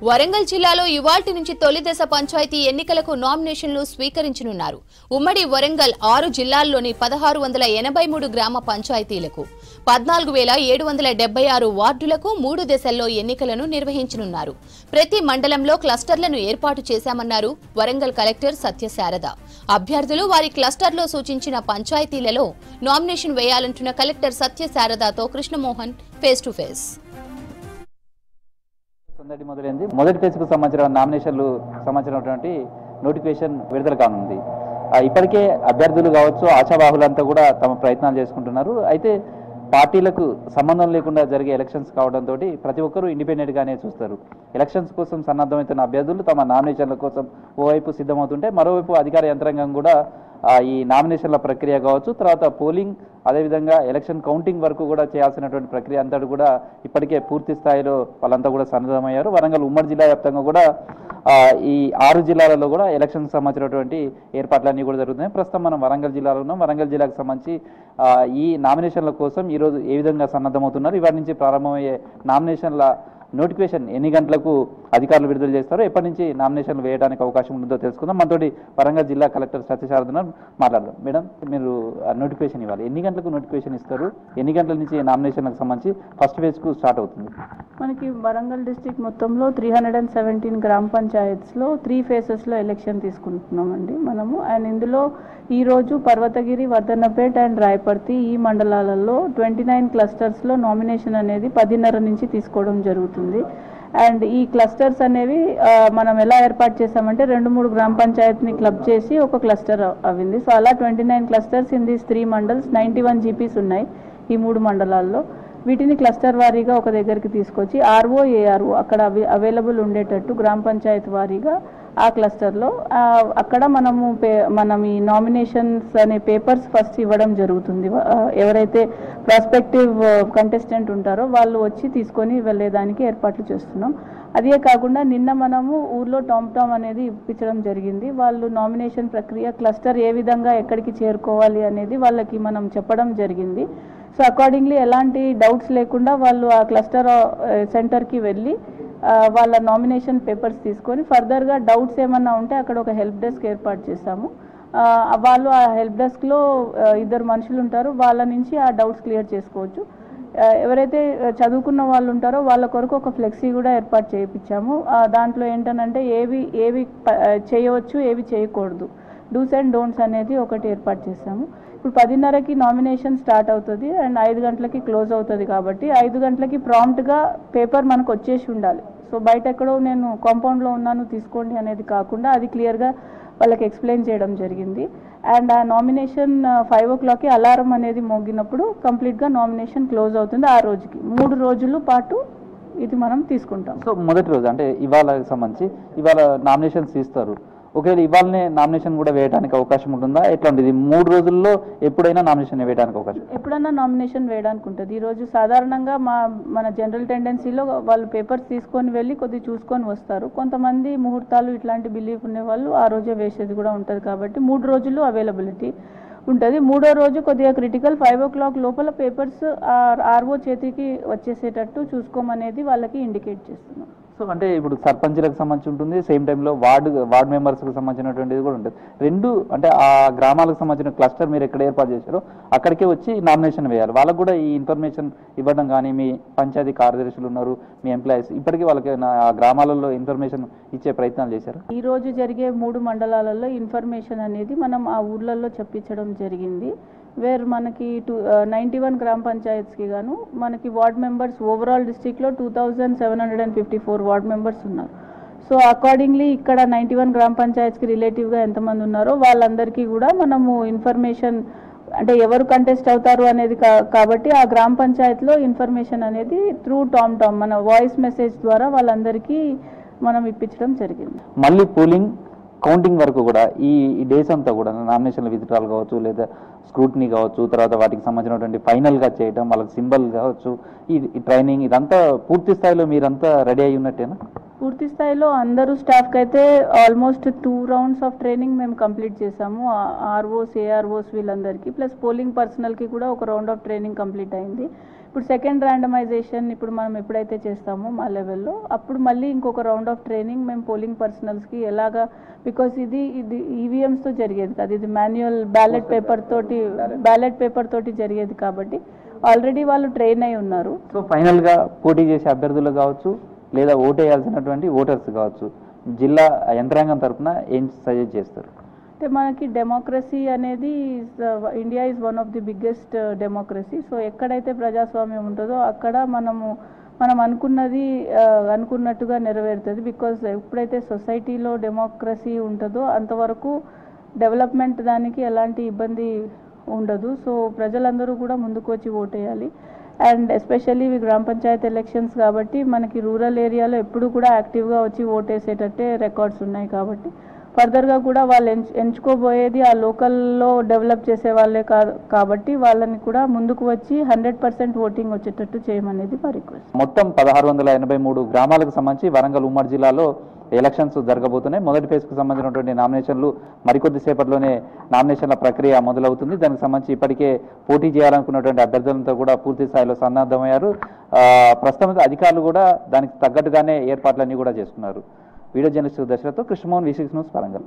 వరంగల్ జిల్లాలో ఇవాల్టి నుంచి తొలి దశ పంచాయతీ ఎన్నికలకు నామినేషన్లు స్వీకరించనున్నారు. ఉమ్మడి వరంగల్ 6 జిల్లాల్లోని 1683 గ్రామ పంచాయతీలకు 14776 వార్డులకు 3 దశల్లో ఎన్నికలను నిర్వహించనున్నారు. ప్రతి మండలంలో క్లస్టర్లను ఏర్పాటు చేశామన్నారు వరంగల్ కలెక్టర్ సత్యశారద. అభ్యర్థులు వారి క్లస్టర్లో సూచించిన పంచాయతీలలో నామినేషన్ వేయాలంటున్న కలెక్టర్ సత్యశారదతో కృష్ణమోహన్ ఫేస్ టు ఫేస్. మొదటి ఫేజ్కు సంబంధించిన నామినేషన్లు సంబంధించినటువంటి నోటిఫికేషన్ విడుదల కానుంది. ఇప్పటికే అభ్యర్థులు కావచ్చు, ఆశావాహులంతా కూడా తమ ప్రయత్నాలు చేసుకుంటున్నారు. అయితే పార్టీలకు సంబంధం లేకుండా జరిగే ఎలక్షన్స్ కావడంతో ప్రతి ఒక్కరూ ఇండిపెండెంట్గానే చూస్తారు. ఎలక్షన్స్ కోసం సన్నద్ధమవుతున్న అభ్యర్థులు తమ నామినేషన్ల కోసం ఓవైపు సిద్ధమవుతుంటే మరోవైపు అధికార యంత్రాంగం కూడా ఈ నామినేషన్ల ప్రక్రియ కావచ్చు, తర్వాత పోలింగ్, అదేవిధంగా ఎలక్షన్ కౌంటింగ్ వరకు కూడా చేయాల్సినటువంటి ప్రక్రియ అంతా కూడా ఇప్పటికే పూర్తి స్థాయిలో వాళ్ళంతా కూడా సన్నద్ధమయ్యారు. వరంగల్ ఉమ్మడి జిల్లా వ్యాప్తంగా కూడా ఈ 6 జిల్లాలలో కూడా ఎలక్షన్ సంబంధించినటువంటి ఏర్పాట్లన్నీ కూడా జరుగుతున్నాయి. ప్రస్తుతం మనం వరంగల్ జిల్లాలో ఉన్నాం. వరంగల్ జిల్లాకు సంబంధించి ఈ నామినేషన్ల కోసం ఈరోజు ఏ విధంగా సన్నద్ధమవుతున్నారు, ఇవాటి నుంచి ప్రారంభమయ్యే నామినేషన్ల నోటిఫికేషన్ ఎన్ని గంటలకు అధికారులు విడుదల చేస్తారో, ఎప్పటి నుంచి నామినేషన్లు వేయడానికి అవకాశం ఉంటుందో తెలుసుకుందాం. మనతోటి వరంగల్ జిల్లా కలెక్టర్ సత్యశారద మాట్లాడదాం. మేడం, మీరు నోటిఫికేషన్ ఇవ్వాలి, ఎన్ని గంటలకు నోటిఫికేషన్ ఇస్తారు, ఎన్ని గంటల నుంచి నామినేషన్లకు సంబంధించి ఫస్ట్ ఫేజ్కు స్టార్ట్ అవుతుంది? మనకి వరంగల్ డిస్ట్రిక్ట్ మొత్తంలో 317 గ్రామ పంచాయత్స్లో 3 ఫేసెస్లో ఎలక్షన్ తీసుకుంటున్నామండి మనము. అండ్ ఇందులో ఈరోజు పర్వతగిరి, వర్ధన్నపేట అండ్ రాయపర్తి ఈ మండలాలలో 29 క్లస్టర్స్లో నామినేషన్ అనేది 10:30 నుంచి తీసుకోవడం జరుగుతుంది. అండ్ ఈ క్లస్టర్స్ అనేవి మనం ఎలా ఏర్పాటు చేసామంటే 2-3 గ్రామ పంచాయత్ని క్లబ్ చేసి ఒక క్లస్టర్ అవింది. సో అలా 29 clusters in these 3 mandals, 91 GPs ఉన్నాయి ఈ 3 మండలాల్లో. వీటిని క్లస్టర్ వారీగా ఒక దగ్గరికి తీసుకొచ్చి ఆర్ఓ, ఏఆర్ఓ అక్కడ అవైలబుల్ ఉండేటట్టు గ్రామ పంచాయతీ వారీగా ఆ క్లస్టర్లో అక్కడ మనం ఈ నామినేషన్స్ అనే పేపర్స్ ఫస్ట్ ఇవ్వడం జరుగుతుంది. ఎవరైతే ప్రాస్పెక్టివ్ కంటెస్టెంట్ ఉంటారో వాళ్ళు వచ్చి తీసుకొని వెళ్ళేదానికి ఏర్పాట్లు చేస్తున్నాం. అదే కాకుండా నిన్న మనము ఊర్లో టామ్ అనేది ఇప్పించడం జరిగింది. వాళ్ళు నామినేషన్ ప్రక్రియ క్లస్టర్ ఏ విధంగా ఎక్కడికి చేరుకోవాలి అనేది వాళ్ళకి మనం చెప్పడం జరిగింది. సో అకార్డింగ్లీ ఎలాంటి డౌట్స్ లేకుండా వాళ్ళు ఆ క్లస్టర్ సెంటర్కి వెళ్ళి వాళ్ళ నామినేషన్ పేపర్స్ తీసుకొని ఫర్దర్గా డౌట్స్ ఏమన్నా ఉంటే అక్కడ ఒక హెల్ప్ డెస్క్ ఏర్పాటు చేస్తాము. వాళ్ళు ఆ హెల్ప్ డెస్క్లో 2 మనుషులు ఉంటారు, వాళ్ళ నుంచి ఆ డౌట్స్ క్లియర్ చేసుకోవచ్చు. ఎవరైతే చదువుకున్న వాళ్ళు ఉంటారో వాళ్ళ కొరకు ఒక ఫ్లెక్సీ కూడా ఏర్పాటు చేయించాము. దాంట్లో ఏంటనంటే ఏవి చేయవచ్చు, ఏవి చేయకూడదు, డూస్ అండ్ డోంట్స్ అనేది ఒకటి ఏర్పాటు చేస్తాము. ఇప్పుడు 10:30కి నామినేషన్ స్టార్ట్ అవుతుంది అండ్ 5 గంటలకి క్లోజ్ అవుతుంది. కాబట్టి 5 గంటలకి ప్రాంప్ట్గా పేపర్ మనకు వచ్చేసి ఉండాలి. సో బయట ఎక్కడో నేను కాంపౌండ్లో ఉన్నాను తీసుకోండి అనేది కాకుండా అది క్లియర్గా వాళ్ళకి ఎక్స్ప్లెయిన్ చేయడం జరిగింది. అండ్ ఆ నామినేషన్ 5 o'clockకి అలారం అనేది మోగినప్పుడు కంప్లీట్గా నామినేషన్ క్లోజ్ అవుతుంది. ఆ రోజుకి 3 రోజుల పాటు ఇది మనం తీసుకుంటాం. సో మొదటి రోజు అంటే ఇవాళ సంబంధించి ఇవాళ నామినేషన్స్ ఇస్తారు. ఒకవేళ ఇవాళనే నామినేషన్ కూడా వేయడానికి అవకాశం ఉంటుందా? ఎట్లాంటిది 3 రోజుల్లో ఎప్పుడైనా నామినేషన్ వేయడానికి అవకాశం? ఎప్పుడన్నా నామినేషన్ వేయడానికి ఉంటుంది. ఈరోజు సాధారణంగా మన జనరల్ టెండెన్సీలో వాళ్ళు పేపర్స్ తీసుకొని వెళ్ళి కొద్దిగా చూసుకొని వస్తారు. కొంతమంది ముహూర్తాలు ఇట్లాంటి బిలీఫ్ ఉండే వాళ్ళు ఆ రోజే వేసేది కూడా ఉంటుంది. కాబట్టి 3 రోజులు అవైలబిలిటీ ఉంటుంది. 3వ రోజు కొద్దిగా క్రిటికల్, 5 o'clock లోపల పేపర్స్ ఆర్ఓ చేతికి వచ్చేసేటట్టు చూసుకోమనేది వాళ్ళకి ఇండికేట్ చేస్తున్నాం. సో అంటే ఇప్పుడు సర్పంచ్లకు సంబంధించి ఉంటుంది, సేమ్ టైంలో వార్డ్ మెంబర్స్కి సంబంధించినటువంటిది కూడా ఉంటుంది. 2 అంటే ఆ గ్రామాలకు సంబంధించిన క్లస్టర్ మీరు ఎక్కడ ఏర్పాటు చేశారో అక్కడికే వచ్చి నామినేషన్ వేయాలి. వాళ్ళకు కూడా ఈ ఇన్ఫర్మేషన్ ఇవ్వడం కానీ, మీ పంచాయతీ కార్యదర్శులు ఉన్నారు, మీ ఎంప్లాయీస్, ఇప్పటికీ వాళ్ళకి ఆ గ్రామాలలో ఇన్ఫర్మేషన్ ఇచ్చే ప్రయత్నాలు చేశారు. ఈ రోజు జరిగే 3 మండలాలలో ఇన్ఫర్మేషన్ అనేది మనం ఆ ఊర్లలో చెప్పించడం జరిగింది. వేర్ మనకి 91 గ్రామ పంచాయత్స్కి గాను మనకి వార్డ్ మెంబర్స్ ఓవరాల్ డిస్ట్రిక్ట్లో 2754 వార్డ్ మెంబర్స్ ఉన్నారు. సో అకార్డింగ్లీ ఇక్కడ 91 గ్రామ పంచాయత్స్కి రిలేటివ్గా ఎంతమంది ఉన్నారో వాళ్ళందరికీ కూడా మనము ఇన్ఫర్మేషన్ అంటే ఎవరు కంటెస్ట్ అవుతారు అనేది కాబట్టి ఆ గ్రామ పంచాయత్లో ఇన్ఫర్మేషన్ అనేది త్రూ టామ్ మన వాయిస్ మెసేజ్ ద్వారా వాళ్ళందరికీ మనం ఇప్పించడం జరిగింది. మళ్ళీ పోలింగ్ కౌంటింగ్ వరకు కూడా ఈ డేస్ అంతా కూడా నామినేషన్ల విత్డ్రాల్ కావచ్చు, లేదా స్క్రూటినీ కావచ్చు, తర్వాత వాటికి సంబంధించినటువంటి ఫైనల్గా చేయడం, వాళ్ళకి సింబల్ కావచ్చు, ఈ ట్రైనింగ్ ఇదంతా పూర్తి స్థాయిలో మీరంతా రెడీ అయి ఉన్నట్టేనా? పూర్తి స్థాయిలో అందరూ స్టాఫ్కి అయితే ఆల్మోస్ట్ 2 rounds ఆఫ్ ట్రైనింగ్ మేము కంప్లీట్ చేసాము. ఆర్ఓస్, ఏఆర్ఓస్ వీళ్ళందరికీ, ప్లస్ పోలింగ్ పర్సనల్కి కూడా ఒక రౌండ్ ఆఫ్ ట్రైనింగ్ కంప్లీట్ అయింది. ఇప్పుడు సెకండ్ ర్యాండమైజేషన్ ఇప్పుడు మనం ఎప్పుడైతే చేస్తామో మా లెవెల్లో అప్పుడు మళ్ళీ ఇంకొక రౌండ్ ఆఫ్ ట్రైనింగ్ మేము పోలింగ్ పర్సనల్స్కి ఎలాగా, బికాస్ ఇది ఈవీఎంస్తో జరిగేది కాదు, ఇది మాన్యువల్ బ్యాలెట్ పేపర్ తోటి జరిగేది కాబట్టి ఆల్రెడీ వాళ్ళు ట్రైన్ అయి ఉన్నారు. సో ఫైనల్గా పోటీ చేసే అభ్యర్థులు కావచ్చు లేదా ఓటేయాల్సినటువంటి ఓటర్స్ కావచ్చు, జిల్లా యంత్రాంగం తరఫున ఏం సజెస్ట్ చేస్తారు? అంటే మనకి డెమోక్రసీ అనేది India is one of the biggest democracy. So ఎక్కడైతే ప్రజాస్వామ్యం ఉంటుందో అక్కడ మనం అనుకున్నట్టుగా నెరవేరుతుంది. బికాజ్ ఎప్పుడైతే సొసైటీలో డెమోక్రసీ ఉంటుందో అంతవరకు డెవలప్మెంట్ దానికి ఎలాంటి ఇబ్బంది ఉండదు. సో ప్రజలందరూ కూడా ముందుకు వచ్చి ఓటేయాలి. అండ్ ఎస్పెషల్లీ ఇవి గ్రామ పంచాయతీ ఎలక్షన్స్ కాబట్టి మనకి రూరల్ ఏరియాలో ఎప్పుడు కూడా యాక్టివ్గా వచ్చి ఓటేసేటట్టే రికార్డ్స్ ఉన్నాయి కాబట్టి ఫర్దర్గా కూడా వాళ్ళు ఎంచుకోబోయేది ఆ లోకల్లో డెవలప్ చేసే వాళ్ళే కాబట్టి వాళ్ళని కూడా ముందుకు వచ్చి 100% ఓటింగ్ వచ్చేటట్టు చేయమనేది మా రిక్వెస్ట్. మొత్తం 1683 గ్రామాలకు సంబంధించి వరంగల్ ఉమ్మడి జిల్లాలో ఎలక్షన్స్ జరగబోతున్నాయి. మొదటి ఫేజ్కు సంబంధించినటువంటి నామినేషన్లు మరికొద్ది సేపట్లోనే నామినేషన్ల ప్రక్రియ మొదలవుతుంది. దానికి సంబంధించి ఇప్పటికే పోటీ చేయాలనుకున్నటువంటి అభ్యర్థులంతా కూడా పూర్తి స్థాయిలో సన్నద్ధమయ్యారు. ప్రస్తుతం అధికారులు కూడా దానికి తగ్గట్టుగానే ఏర్పాట్లన్నీ కూడా చేసుకున్నారు. వీడియో జర్నలిస్ట్ దశరథ్తో కృష్ణమోహన్, V6 న్యూస్, వరంగల్.